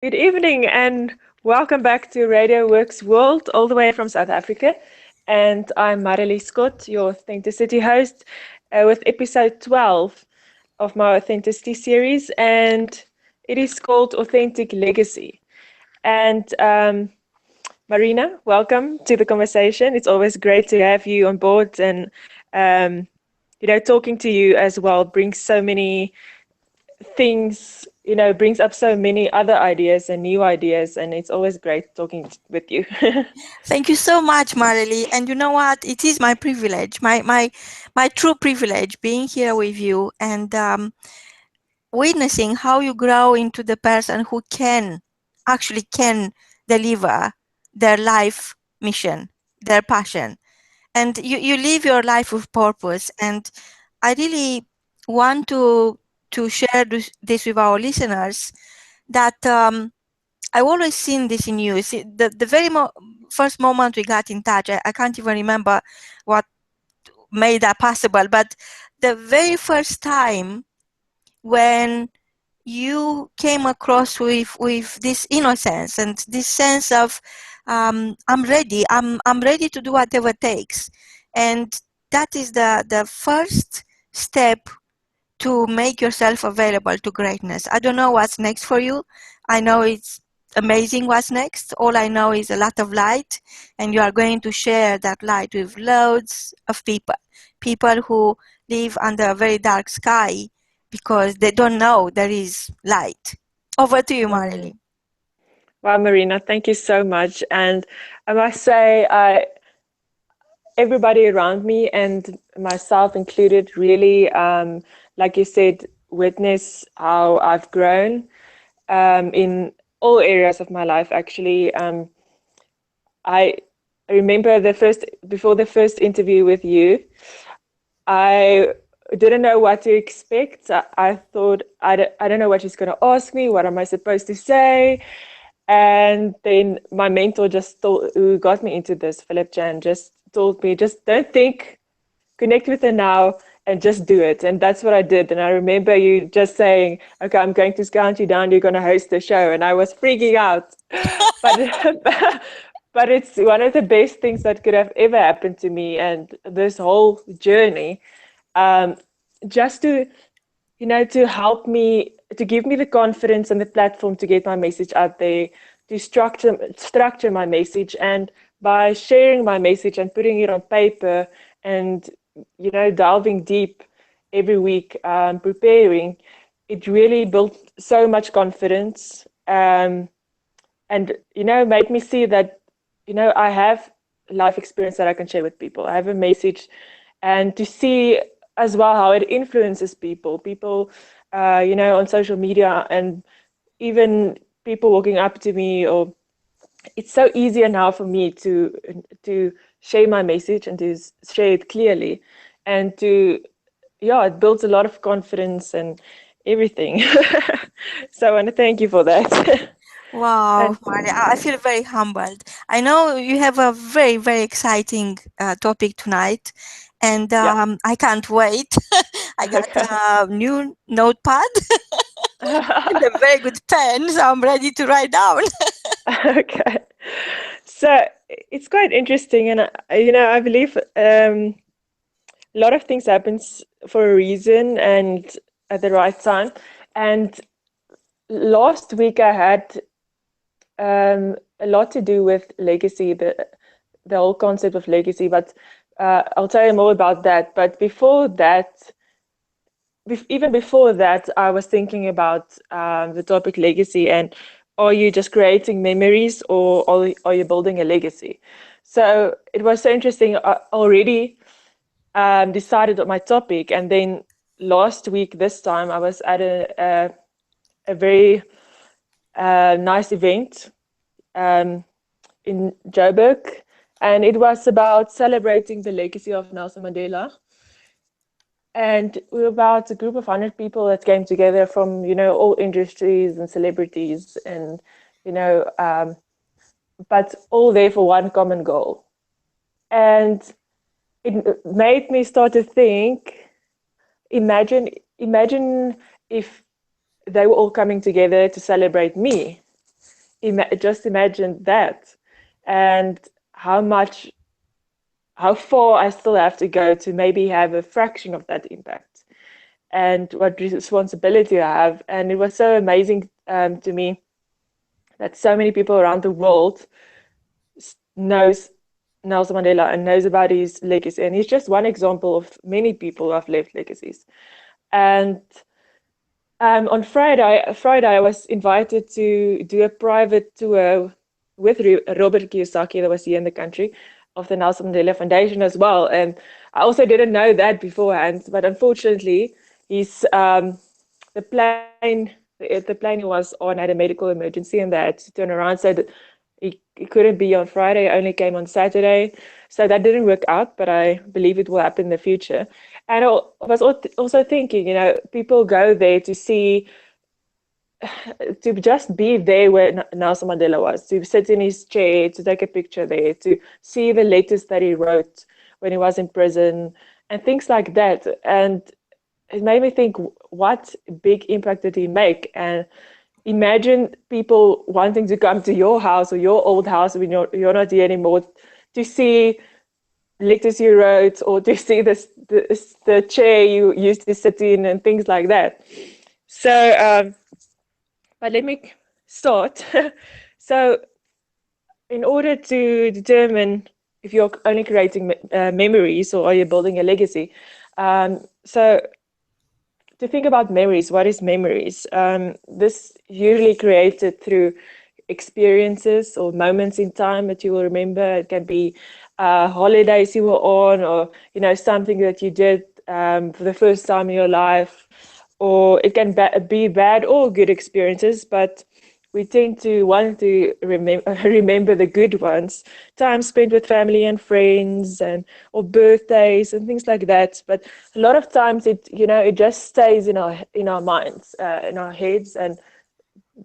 Good evening and welcome back to Radio Works World, all the way from South Africa. And I'm Mareli Scott, your Authenticity host, with episode 12 of my Authenticity series. And it is called Authentic Legacy. And Marina, welcome to the conversation. It's always great to have you on board. And, talking to you as well brings so many things, brings up so many other ideas and new ideas, and it's always great talking with you. Thank you so much, Mareli. And you know what? It is my privilege, my true privilege, being here with you and witnessing how you grow into the person who can deliver their life mission, their passion. And you live your life with purpose. And I really want to share this with our listeners that I've always seen this in you. See, the very first moment we got in touch, I can't even remember what made that possible, but the very first time when you came across with this innocence and this sense of I'm ready, I'm ready to do whatever it takes. And that is the first step to make yourself available to greatness. I don't know what's next for you. I know it's amazing what's next. All I know is a lot of light, and you are going to share that light with loads of people who live under a very dark sky because they don't know there is light. Over to you, Mm. Marily. Wow, Marina, thank you so much. And I must say, everybody around me and myself included really, like you said, witness how I've grown in all areas of my life, actually. I remember before the first interview with you, I didn't know what to expect. I thought, I don't know what she's going to ask me. What am I supposed to say? And then my mentor who got me into this, Philip Jan, just told me, just don't think, connect with her now and just do it. And that's what I did. And I remember you just saying, okay, I'm going to count you down. You're going to host the show. And I was freaking out. But but it's one of the best things that could have ever happened to me. And this whole journey, um, just to help me, to give me the confidence and the platform to get my message out there, to structure my message, and by sharing my message and putting it on paper, and delving deep every week, preparing, it really built so much confidence, and made me see that I have life experience that I can share with people. I have a message, and to see as well how it influences people, on social media, and even people walking up to me. Or it's so easier now for me to share my message and to share it clearly, and to yeah, it builds a lot of confidence and everything. So I want to thank you for that. Wow, And Maria, I feel very humbled. I know you have a very, very exciting topic tonight, and yeah. I can't wait. I got Okay. a new notepad and a very good pen, so I'm ready to write down. Okay. So it's quite interesting, and I believe a lot of things happens for a reason and at the right time. And last week I had a lot to do with legacy, the whole concept of legacy. But I'll tell you more about that. But before that, even before that, I was thinking about the topic legacy, and are you just creating memories, or are you building a legacy? So it was so interesting. I already decided on my topic, and then last week, this time, I was at a very nice event um, in Joburg, and it was about celebrating the legacy of Nelson Mandela. And we were about a group of 100 people that came together from, all industries and celebrities, and, you know, um, but all there for one common goal. And it made me start to think, imagine, imagine if they were all coming together to celebrate me. just imagine that, and how far I still have to go to maybe have a fraction of that impact, and what responsibility I have. And it was so amazing to me that so many people around the world knows Nelson Mandela and knows about his legacy. And he's just one example of many people who have left legacies. And on Friday, I was invited to do a private tour with Robert Kiyosaki, that was here in the country, of the Nelson Mandela Foundation as well. And I also didn't know that beforehand, but unfortunately, he's the plane he was on had a medical emergency, and they had to turn around, so that he couldn't be on Friday, only came on Saturday. So that didn't work out, but I believe it will happen in the future. And I was also thinking, people go there to see, to just be there where Nelson Mandela was, to sit in his chair, to take a picture there, to see the letters that he wrote when he was in prison, and things like that. And it made me think, what big impact did he make? And imagine people wanting to come to your house or your old house when you're not here anymore, to see letters you wrote, or to see the chair you used to sit in, and things like that. So, but let me start. So, in order to determine if you're only creating memories or are you building a legacy, so to think about memories, what is memories? This usually created through experiences or moments in time that you will remember. It can be holidays you were on, or something that you did for the first time in your life, or it can be bad or good experiences, but we tend to want to remember the good ones, time spent with family and friends, and or birthdays and things like that. But a lot of times it just stays in our minds, in our heads, and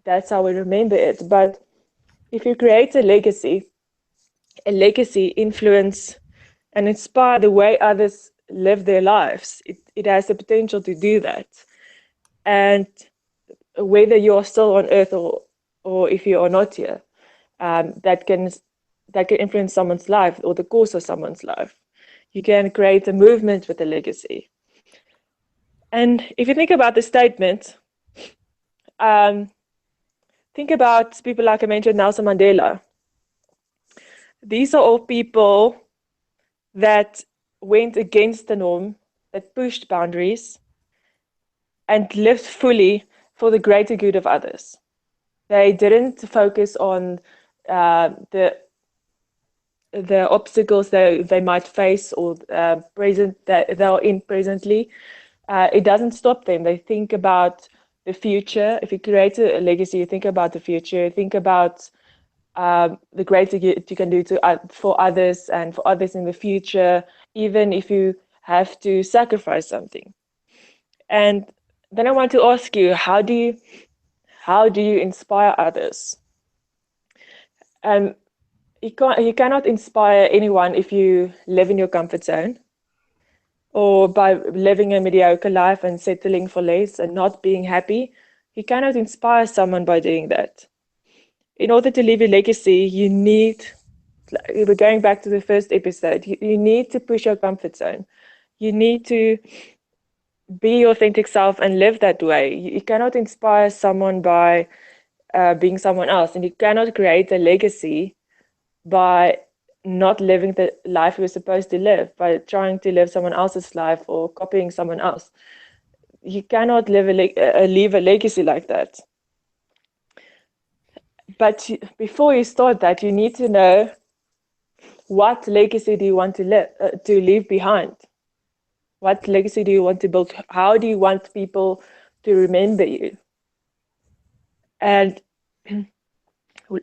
that's how we remember it. But if you create a legacy influence and inspire the way others live their lives, it has the potential to do that. And whether you are still on earth or if you are not here, that can influence someone's life or the course of someone's life. You can create a movement with a legacy. And if you think about the statement, think about people like I mentioned, Nelson Mandela. These are all people that went against the norm, that pushed boundaries, and lived fully for the greater good of others. They didn't focus on the obstacles they might face, or present that they are in presently. It doesn't stop them. They think about the future. If you create a legacy, you think about the future. You think about the greater good you can do for others and for others in the future, even if you have to sacrifice something. And then I want to ask you, how do you inspire others? You cannot inspire anyone if you live in your comfort zone, or by living a mediocre life and settling for less and not being happy. You cannot inspire someone by doing that. In order to leave a legacy, we're going back to the first episode, you need to push your comfort zone. You need to be your authentic self and live that way. You cannot inspire someone by being someone else, and you cannot create a legacy by not living the life you're supposed to live, by trying to live someone else's life or copying someone else. You cannot leave a legacy like that. But before you start that, you need to know, what legacy do you want to leave behind? What legacy do you want to build? How do you want people to remember you? And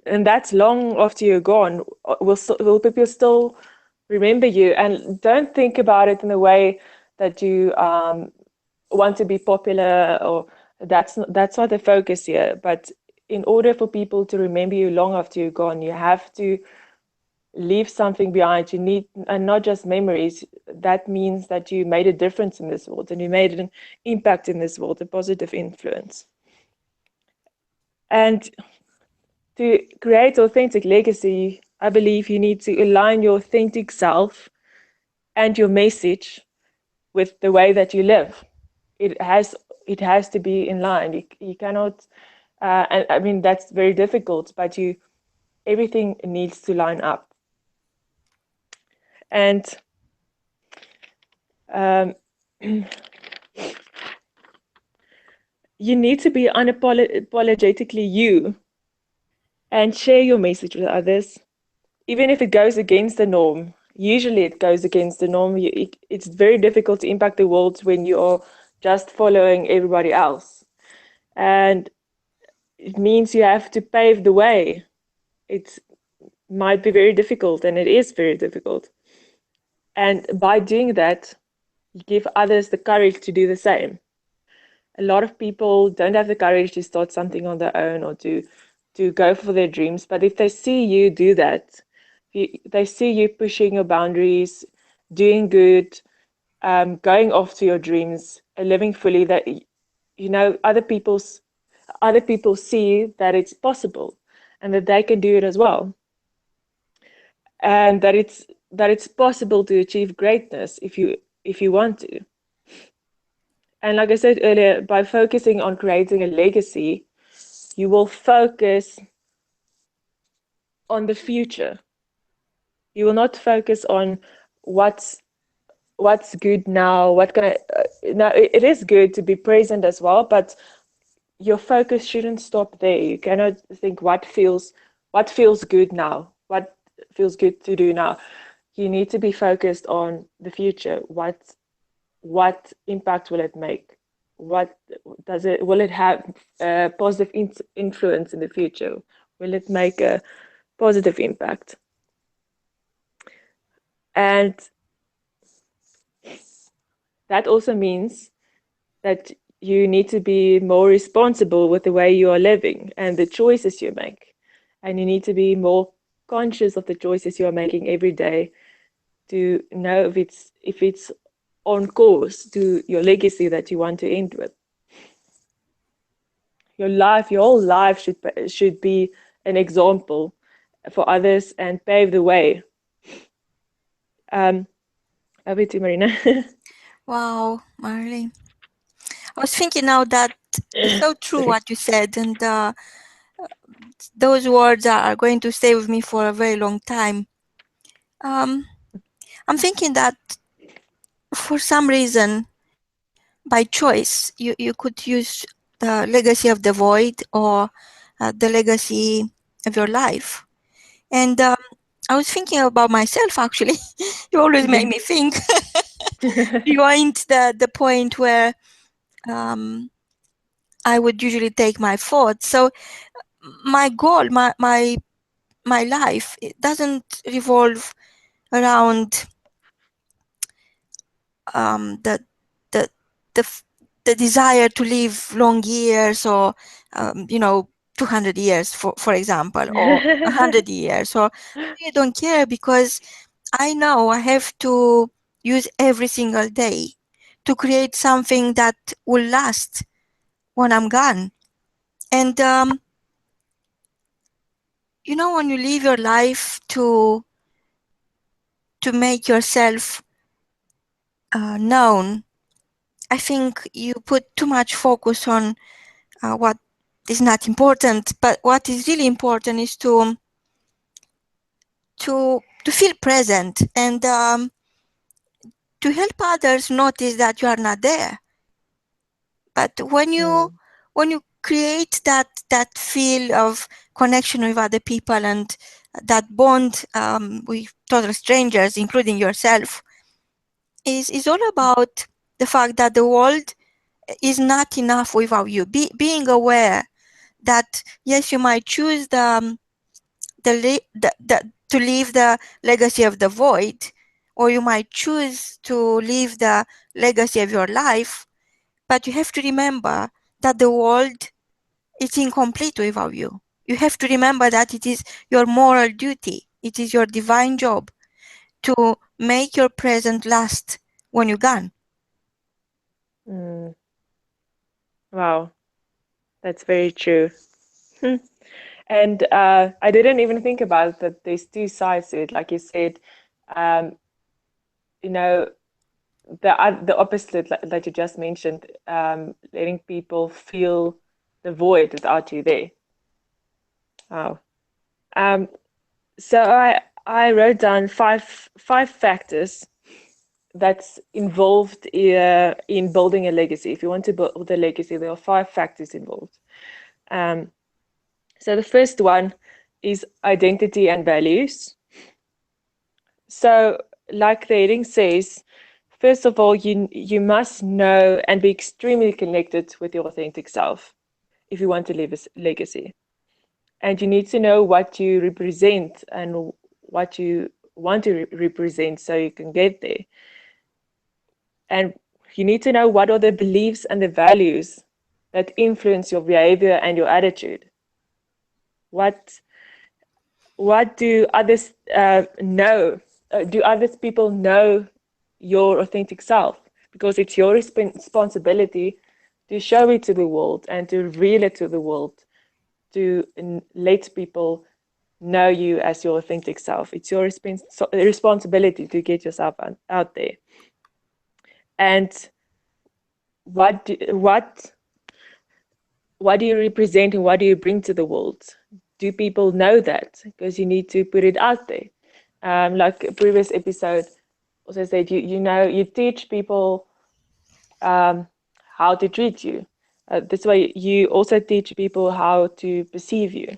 that's long after you're gone. Will people still remember you? And don't think about it in a way that you want to be popular, or that's not the focus here. But in order for people to remember you long after you're gone, you have to leave something behind. You need, and not just memories. That means that you made a difference in this world, and you made an impact in this world, a positive influence. And to create authentic legacy, I believe you need to align your authentic self and your message with the way that you live. It has it has to be in line. You cannot, and I mean that's very difficult, but you everything needs to line up. And um, you need to be unapologetically you and share your message with others, even if it goes against the norm. Usually, it goes against the norm. It's very difficult to impact the world when you are just following everybody else. And it means you have to pave the way. It might be very difficult, and it is very difficult. And by doing that, you give others the courage to do the same. A lot of people don't have the courage to start something on their own or to go for their dreams. But if they see you do that, they see you pushing your boundaries, doing good, going after your dreams, and living fully, that other people see that it's possible and that they can do it as well, and that it's possible to achieve greatness if you want to. And like I said earlier, by focusing on creating a legacy, you will focus on the future. You will not focus on what's what's good now. What can I now? It is good to be present as well, but your focus shouldn't stop there. You cannot think what feels good now. What feels good to do now. You need to be focused on the future. What impact will it make? What does it will it have a positive influence in the future? Will it make a positive impact? And that also means that you need to be more responsible with the way you are living and the choices you make. And you need to be more conscious of the choices you are making every day to know if it's on course to your legacy that you want to end with. Your whole life should be an example for others and pave the way. Um, Over to Marina. Wow, Marley. I was thinking now that it's so true Sorry. what you said, and those words are going to stay with me for a very long time. Um, I'm thinking that for some reason, by choice, you could use the legacy of the void or the legacy of your life. And I was thinking about myself actually. You always make me think beyond the point where I would usually take my thoughts. So my goal, my life, it doesn't revolve around the the the the desire to live long years or 200 years for example, or 100 years. So I really don't care, because I know I have to use every single day to create something that will last when I'm gone. And when you live your life to make yourself known, I think you put too much focus on what is not important. But what is really important is to feel present and to help others notice that you are not there. But Mm, when you create that feel of connection with other people and that bond with total strangers, including yourself, is all about the fact that the world is not enough without you. Being aware that yes, you might choose to leave the legacy of the void, or you might choose to leave the legacy of your life, but you have to remember that the world is incomplete without you. You have to remember that it is your moral duty, it is your divine job to make your present last when you're gone. wow, that's very true. And I didn't even think about that there's two sides to it. Like you said, um, you know, the opposite that you just mentioned, letting people feel the void without you there. Wow. Um, so I wrote down five factors that's involved in building a legacy. If you want to build a legacy, there are five factors involved. Um, so the first one is identity and values. So, like the heading says, first of all, you must know and be extremely connected with your authentic self if you want to leave a legacy. And you need to know what you represent and what you want to represent so you can get there. And you need to know what are the beliefs and the values that influence your behavior and your attitude. What what do others know? Do others people know your authentic self? Because it's your responsibility to show it to the world and to reveal it to the world, to let people know you as your authentic self. It's your responsibility to get yourself out there. And what do, what do you represent and what do you bring to the world? Do people know that? Because you need to put it out there. Like a previous episode also said, you know, you teach people how to treat you. This way, you also teach people how to perceive you.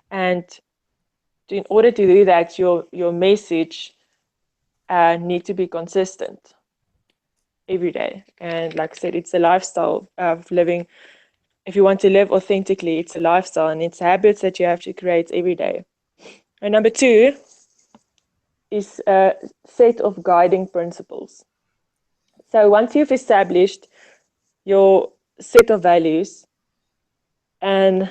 And in order to do that, your message need to be consistent every day. And like I said, it's a lifestyle of living. If you want to live authentically, it's a lifestyle and it's habits that you have to create every day. And number two is a set of guiding principles. So once you've established your set of values, and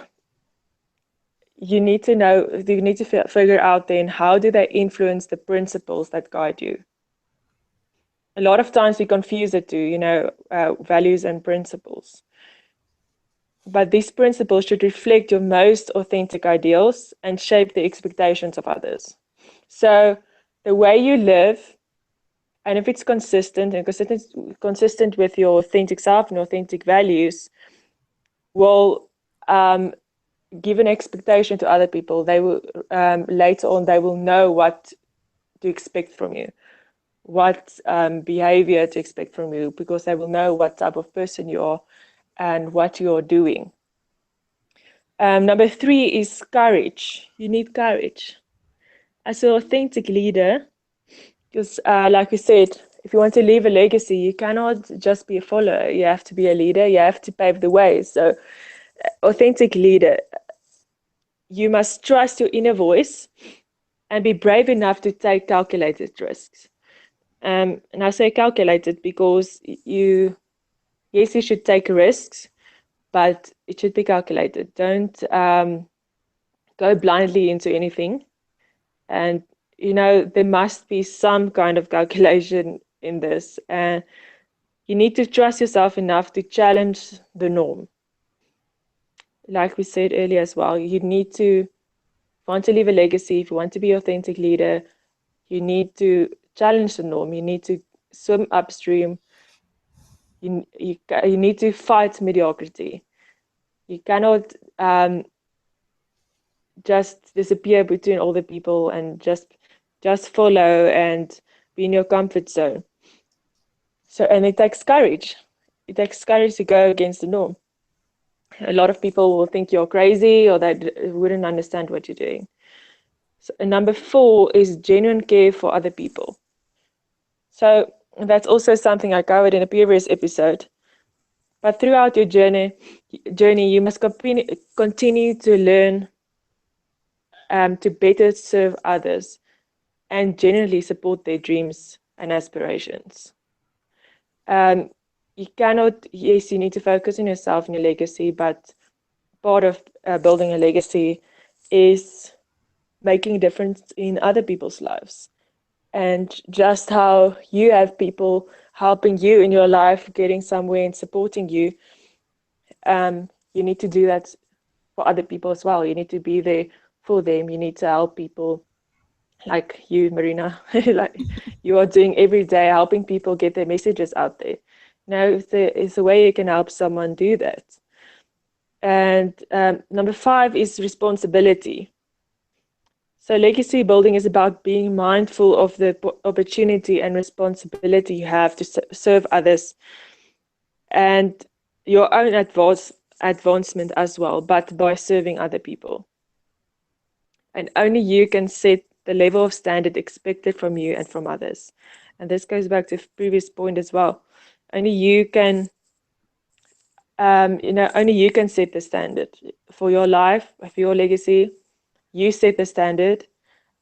you need to figure out then how do they influence the principles that guide you. A lot of times we confuse the two, values and principles. But these principles should reflect your most authentic ideals and shape the expectations of others. So the way you live, and if it's consistent and consistent with your authentic self and authentic values, will give an expectation to other people. They will later on they will know what to expect from you, what behavior to expect from you, because they will know what type of person you are and what you are doing. Number three is courage. You need courage as an authentic leader, because like we said, if you want to leave a legacy, you cannot just be a follower. You have to be a leader. You have to pave the way. So, authentic leader, you must trust your inner voice and be brave enough to take calculated risks. And I say calculated because yes, you should take risks, but it should be calculated. Don't go blindly into anything. And, there must be some kind of calculation in this. And you need to trust yourself enough to challenge the norm. Like we said earlier as well, you need to want to leave a legacy, if you want to be an authentic leader, you need to challenge the norm. You need to swim upstream. You need to fight mediocrity. You cannot just disappear between all the people and just follow and be in your comfort zone. So, and it takes courage. It takes courage to go against the norm. A lot of people will think you're crazy or they wouldn't understand what you're doing. So, and number four is genuine care for other people. So that's also something I covered in a previous episode. But throughout your journey, you must continue to learn to better serve others and genuinely support their dreams and aspirations. Um, you cannot, yes, you need to focus on yourself and your legacy, but part of building a legacy is making a difference in other people's lives. And just how you have people helping you in your life, getting somewhere and supporting you, you need to do that for other people as well. You need to be there for them. You need to help people like you, Marina, like you are doing every day, helping people get their messages out there. If there is a way you can help someone do that. And number 5 is responsibility. So legacy building is about being mindful of the opportunity and responsibility you have to serve others and your own advancement as well, but by serving other people. And only you can set the level of standard expected from you and from others. And this goes back to the previous point as well. Only you can, only you can set the standard for your life, for your legacy. You set the standard,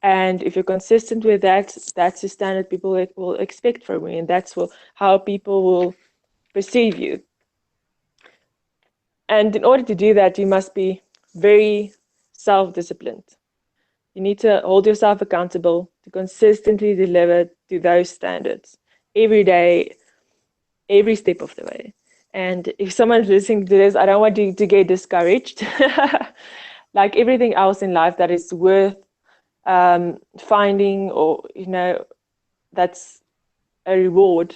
and if you're consistent with that, that's the standard people will expect from you, and that's how people will perceive you. And in order to do that, you must be very self-disciplined. You need to hold yourself accountable to consistently deliver to those standards every day, every step of the way. And if someone's listening to this, I don't want you to get discouraged. Like everything else in life that is worth finding, or that's a reward,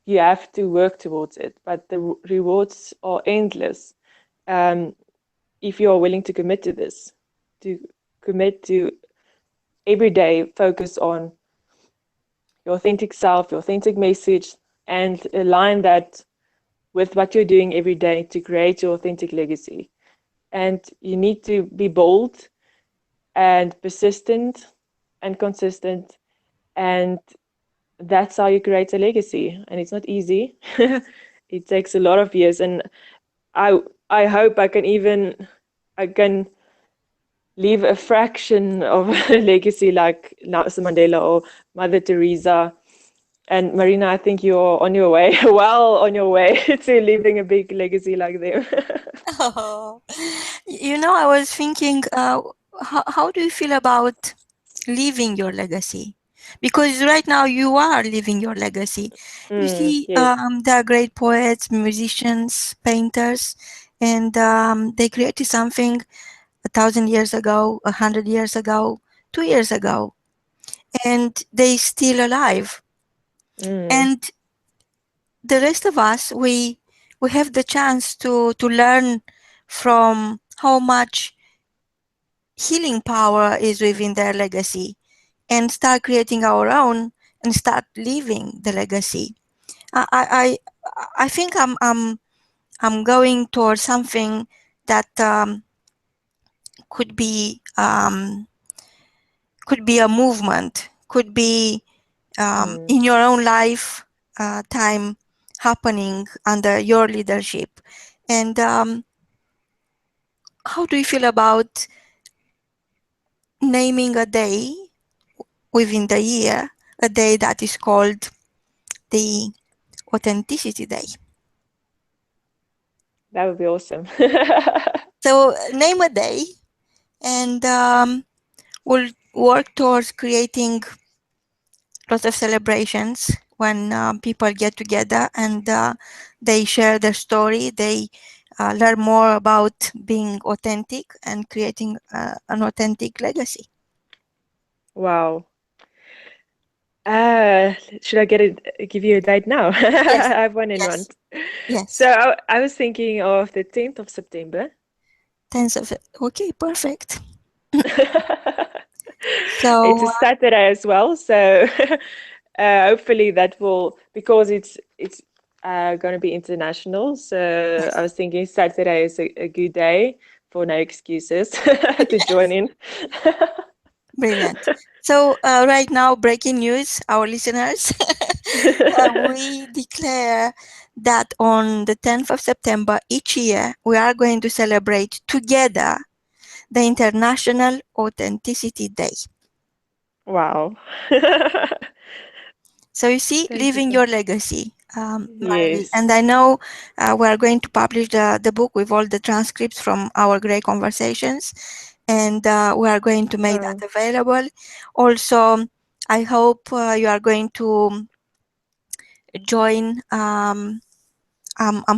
you have to work towards it. But the rewards are endless if you are willing to commit to this, to commit to every day focus on your authentic self, your authentic message, and align that with what you're doing every day to create your authentic legacy. And you need to be bold and persistent and consistent, and that's how you create a legacy. And it's not easy. It takes a lot of years, and I hope I can leave a fraction of a legacy like Nelson Mandela or Mother Teresa. And Marina, I think you're on your way, well on your way to leaving a big legacy like them. Oh, I was thinking, how do you feel about leaving your legacy? Because right now you are living your legacy. You see, Yes. there are great poets, musicians, painters, and they created something 1,000 years ago, 100 years ago, 2 years ago, and they still alive. Mm, And the rest of us, we have the chance to learn from how much healing power is within their legacy, and start creating our own and start living the legacy. I think I'm going towards something that could be a movement, could be mm. in your own life time happening under your leadership. And how do you feel about naming a day within the year, a day that is called the Authenticity Day? That would be awesome. So name a day, and we'll work towards creating lots of celebrations when people get together and they share their story, they learn more about being authentic and creating an authentic legacy. Wow. Should I give you a date now? Yes, I have one in yes, mind. So yes. I was thinking of the 10th of September. 10th of, okay, perfect. It's So a Saturday as well, so hopefully that will, because it's going to be international. So I yes, was thinking Saturday is a good day for no excuses to join in. brilliant. So right now, breaking news, our listeners, we declare that on the 10th of September each year, we are going to celebrate together the International Authenticity Day. Wow. So you see, Thank you leaving so. your legacy, Marley. Yes. And I know we are going to publish the book with all the transcripts from our great conversations, and we are going to make that Oh, available. Also, I hope you are going to join. I'm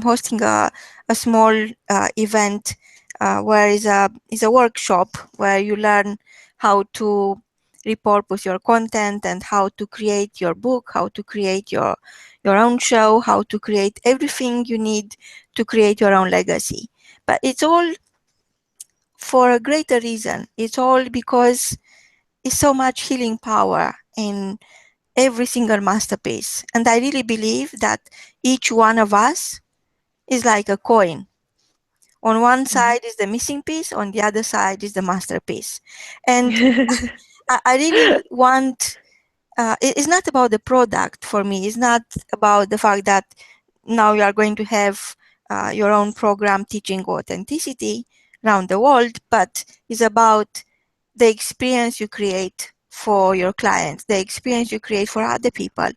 hosting a small event where is a workshop where you learn how to repurpose your content and how to create your book, how to create your own show, how to create everything you need to create your own legacy. But it's all for a greater reason. It's all because it's so much healing power in every single masterpiece. And I really believe that each one of us is like a coin. On one side is the missing piece, on the other side is the masterpiece. And I really want, it's not about the product for me. It's not about the fact that now you are going to have your own program teaching authenticity around the world, but it's about the experience you create for your clients, the experience you create for other people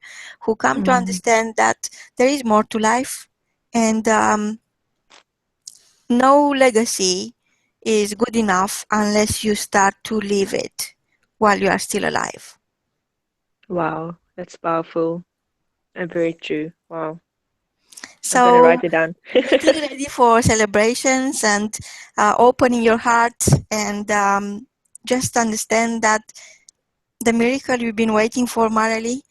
who come to understand that there is more to life, and no legacy is good enough unless you start to live it while you are still alive. Wow, that's powerful and very true. Wow. I'm gonna So write it down. getting ready for celebrations and opening your heart, and just understand that the miracle you've been waiting for, Mareli,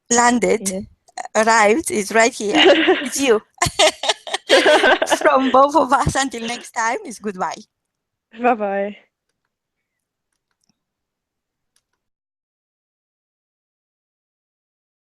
landed, Yeah. arrived, is right here. It's you. From both of us, until next time, is goodbye. Bye bye.